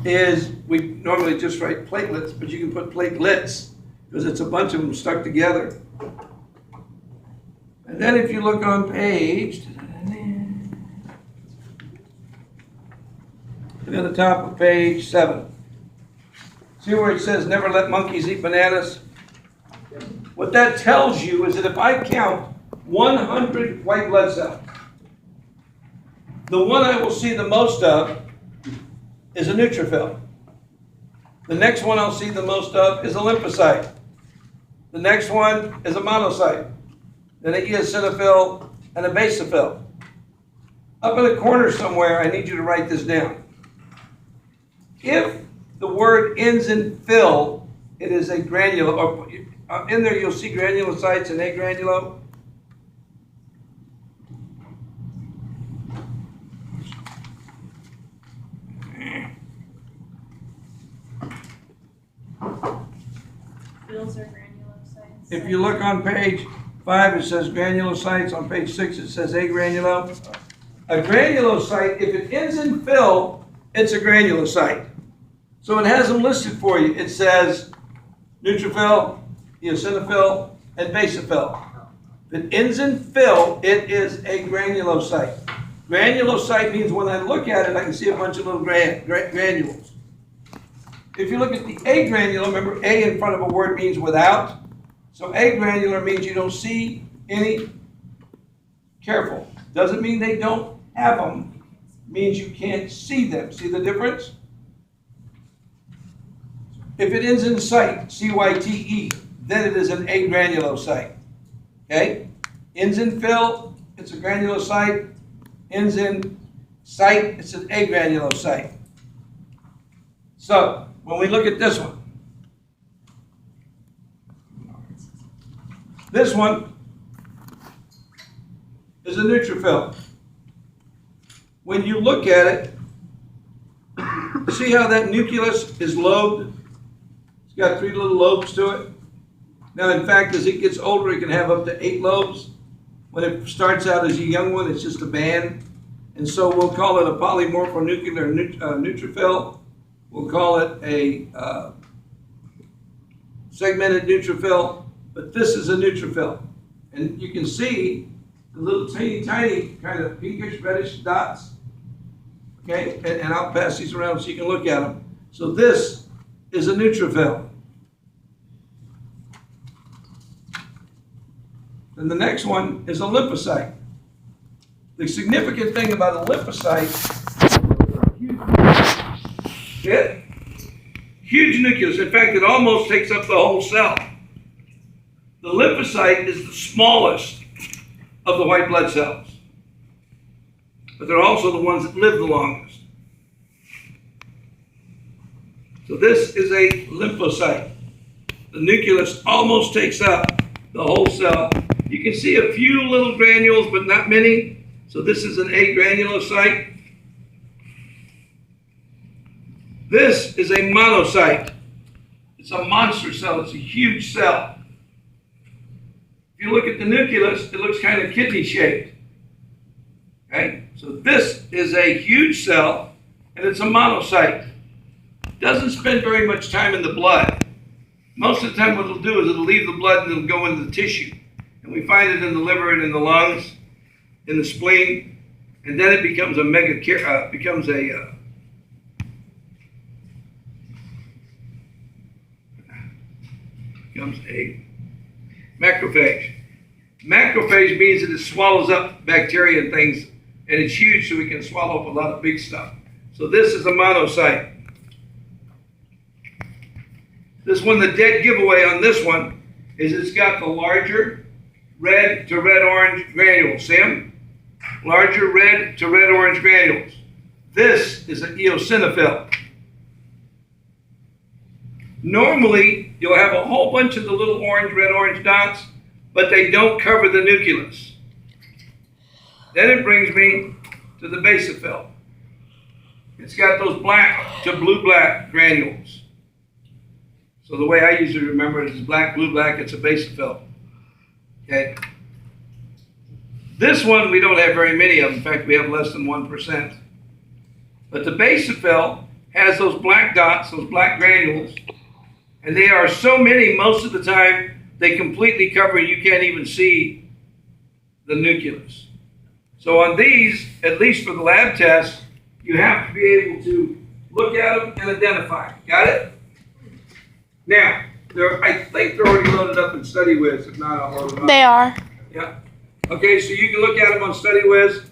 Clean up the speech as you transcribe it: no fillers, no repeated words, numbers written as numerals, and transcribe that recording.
is we normally just write platelets, but you can put platelets because it's a bunch of them stuck together. And then if you look on page, look at the top of page 7. See where it says never let monkeys eat bananas? What that tells you is that if I count 100 white blood cells, the one I will see the most of is a neutrophil. The next one I'll see the most of is a lymphocyte. The next one is a monocyte. Then an eosinophil and a basophil. Up in the corner somewhere, I need you to write this down. If the word ends in "phil," it is a granular, or in there you'll see granulocytes and agranulo. Phils are granulocytes. If you look on page 5, it says granulocytes. On page 6, it says agranulo. A granulocyte, if it ends in "phil," it's a granulocyte. So it has them listed for you. It says neutrophil, eosinophil, and basophil. If it ends in "phil," it is a granulocyte. Granulocyte means when I look at it, I can see a bunch of little granules. If you look at the agranular, remember A in front of a word means without. So agranular means you don't see any. Careful. Doesn't mean they don't have them. Means you can't see them. See the difference? If it ends in cyte, C-Y-T-E, then it is an agranulocyte. Okay? Ends in "phil," it's a granulocyte. Ends in cyte, it's an agranulocyte. So, when we look at this one is a neutrophil. When you look at it, see how that nucleus is lobed? It's got 3 little lobes to it. Now, in fact, as it gets older, it can have up to 8 lobes. When it starts out as a young one, it's just a band. And so we'll call it a polymorphonuclear neutrophil. We'll call it a segmented neutrophil. But this is a neutrophil. And you can see the little teeny tiny kind of pinkish reddish dots. Okay, and I'll pass these around so you can look at them. So this is a neutrophil. And the next one is a lymphocyte. The significant thing about a lymphocyte, huge nucleus. In fact, it almost takes up the whole cell. The lymphocyte is the smallest of the white blood cells, but they're also the ones that live the longest. So this is a lymphocyte. The nucleus almost takes up the whole cell. You can see a few little granules, but not many. So this is an agranulocyte. This is a monocyte. It's a monster cell. It's a huge cell. If you look at the nucleus, it looks kind of kidney-shaped. Okay? So this is a huge cell, and it's a monocyte. It doesn't spend very much time in the blood. Most of the time what it'll do is it'll leave the blood and it'll go into the tissue. And we find it in the liver and in the lungs, in the spleen, and then it becomes a macrophage. Macrophage means that it swallows up bacteria and things, and it's huge, so we can swallow up a lot of big stuff. So this is a monocyte. This one, the dead giveaway on this one is it's got the larger red to red-orange granules. See them? Larger red to red-orange granules. This is an eosinophil. Normally, you'll have a whole bunch of the little red-orange dots, but they don't cover the nucleus. Then it brings me to the basophil. It's got those black to blue-black granules. So the way I usually remember it is black, blue, black, it's a basophil. Okay. This one, we don't have very many of. In fact, we have less than 1%. But the basophil has those black dots, those black granules, and they are so many most of the time they completely cover, you can't even see the nucleus. So on these, at least for the lab tests, you have to be able to look at them and identify. Got it? Now, I think they're already loaded up in StudyWiz. If not, I'll load them up. They are. Yeah. Okay, so you can look at them on StudyWiz.